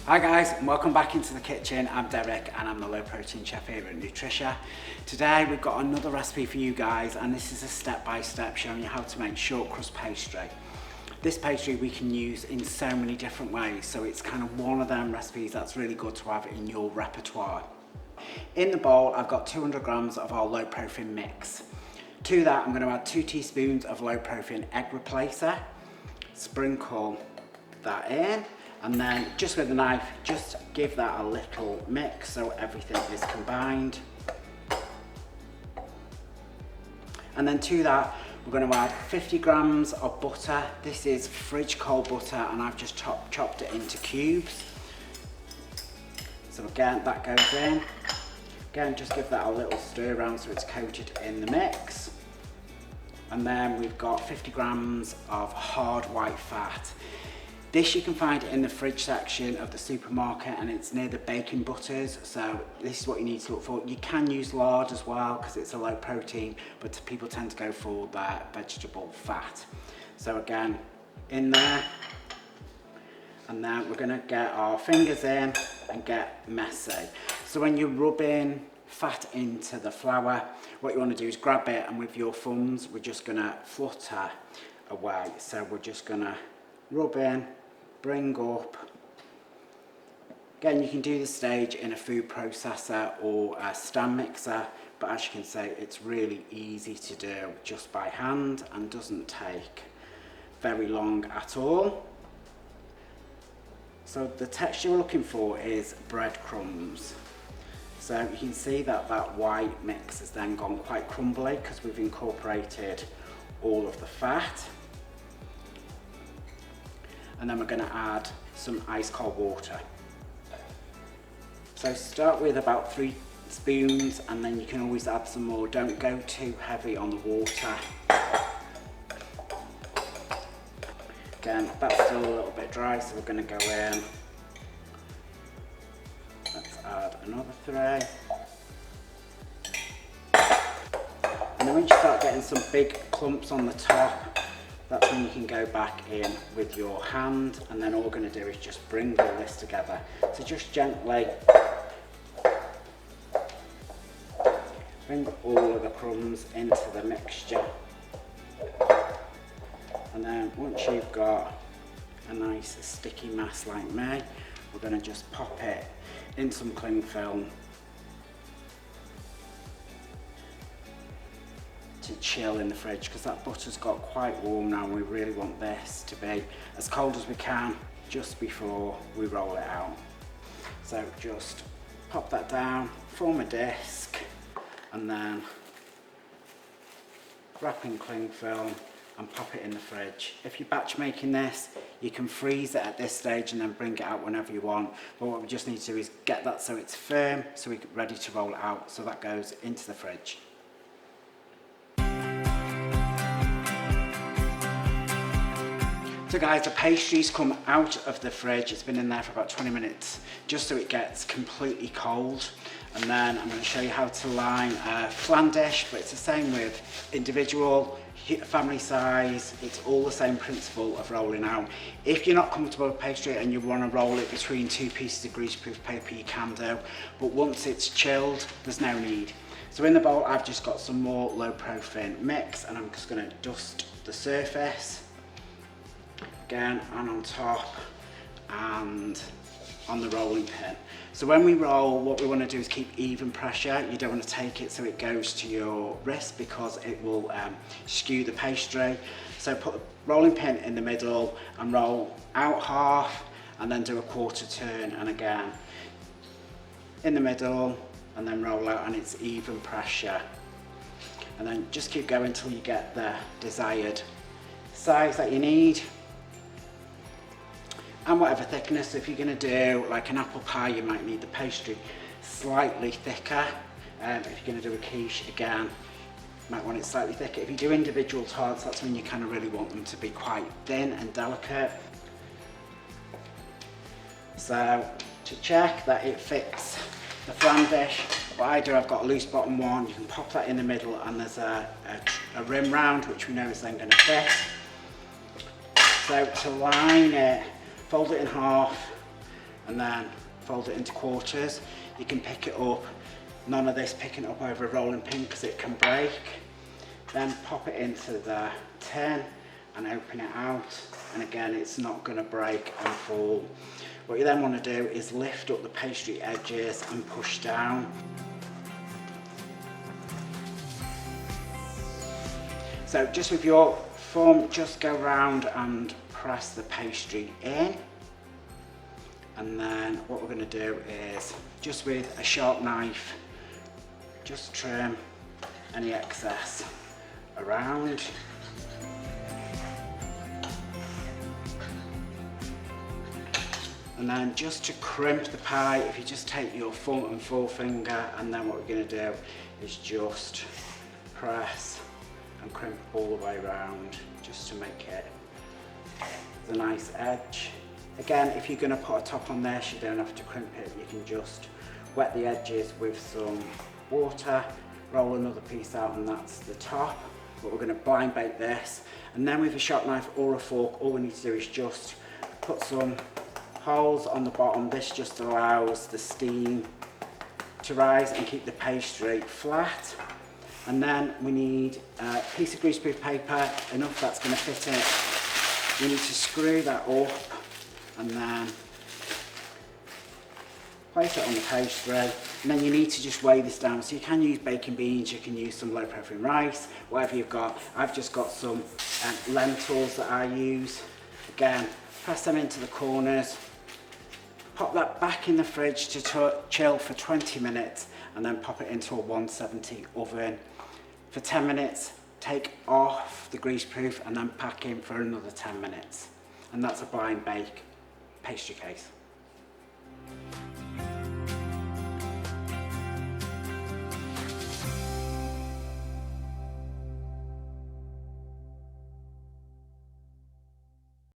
Hi guys, and welcome back into the kitchen. I'm Derek and I'm the low protein chef here at Nutricia. Today we've got another recipe for you guys, and this is a step-by-step showing you how to make short crust pastry. This pastry we can use in so many different ways, so it's kind of one of them recipes that's really good to have in your repertoire. In the bowl I've got 200 grams of our Loprofin mix. To that I'm going to add 2 teaspoons of Loprofin Egg Replacer, sprinkle that in, and then just with a knife, just give that a little mix so everything is combined. And then to that, we're going to add 50 grams of butter. This is fridge cold butter, and I've just chopped it into cubes. So again, that goes in. Again, just give that a little stir around so it's coated in the mix. And then we've got 50 grams of hard white fat. This you can find in the fridge section of the supermarket, and it's near the baking butters, so this is what you need to look for. You can use lard as well because it's a low protein, but people tend to go for that vegetable fat. So again, in there, and then we're going to get our fingers in and get messy. So when you're rubbing fat into the flour, what you want to do is grab it, and with your thumbs we're just going to flutter away. So we're just going to rub in, bring up. Again, you can do this stage in a food processor or a stand mixer, but as you can see, it's really easy to do just by hand and doesn't take very long at all. So the texture we're looking for is breadcrumbs. So you can see that that white mix has then gone quite crumbly because we've incorporated all of the fat. And then we're going to add some ice cold water. So start with about 3 spoons, and then you can always add some more. Don't go too heavy on the water. Again, that's still a little bit dry, so we're going to go in. Let's add another 3. And then when you start getting some big clumps on the top, that's when you can go back in with your hand, and then all we're going to do is just bring all this together. So just gently bring all of the crumbs into the mixture, and then once you've got a nice sticky mass like me, we're going to just pop it in some cling film to chill in the fridge, because that butter's got quite warm now, and we really want this to be as cold as we can just before we roll it out. So just pop that down, form a disc, and then wrap in cling film and pop it in the fridge. If you're batch making this, you can freeze it at this stage and then bring it out whenever you want. But what we just need to do is get that so it's firm, so we're ready to roll it out. So that goes into the fridge. So guys, the pastry's come out of the fridge. It's been in there for about 20 minutes, just so it gets completely cold. And then I'm going to show you how to line a flan dish, but it's the same with individual, family size. It's all the same principle of rolling out. If you're not comfortable with pastry and you want to roll it between 2 pieces of greaseproof paper, you can do, but once it's chilled, there's no need. So in the bowl, I've just got some more Loprofin mix, and I'm just going to dust the surface. Again, and on top and on the rolling pin. So when we roll, what we want to do is keep even pressure. You don't want to take it so it goes to your wrist, because it will skew the pastry. So put the rolling pin in the middle and roll out half, and then do a quarter turn, and again in the middle, and then roll out, and it's even pressure. And then just keep going until you get the desired size that you need. And whatever thickness. If you're going to do like an apple pie, you might need the pastry slightly thicker. If you're going to do a quiche, again, you might want it slightly thicker. If you do individual tarts, that's when you kind of really want them to be quite thin and delicate. So to check that it fits the flan dish, what I do, I've got a loose bottom one. You can pop that in the middle, and there's a rim round, which we know is then going to fit. So to line it, fold it in half, and then fold it into quarters. You can pick it up, none of this picking it up over a rolling pin because it can break. Then pop it into the tin and open it out, and again it's not going to break and fall. What you then want to do is lift up the pastry edges and push down. So just with your thumb, just go round and press the pastry in. And then what we're going to do is, just with a sharp knife, just trim any excess around. And then just to crimp the pie, if you just take your thumb and forefinger, and then what we're going to do is just press and crimp all the way around, just to make it the nice edge. Again, if you're going to put a top on this, you don't have to crimp it. You can just wet the edges with some water, roll another piece out, and that's the top. But we're going to blind bake this, and then with a sharp knife or a fork, all we need to do is just put some holes on the bottom. This just allows the steam to rise and keep the pastry flat. And then we need a piece of greaseproof paper, enough that's going to fit it. You need to screw that up and then place it on the pastry, and then you need to just weigh this down. So you can use baking beans, you can use some low-profile rice, whatever you've got. I've just got some lentils that I use. Again, press them into the corners, pop that back in the fridge to chill for 20 minutes, and then pop it into a 170 oven for 10 minutes. Take off the greaseproof and then pack in for another 10 minutes. And that's a blind bake pastry case.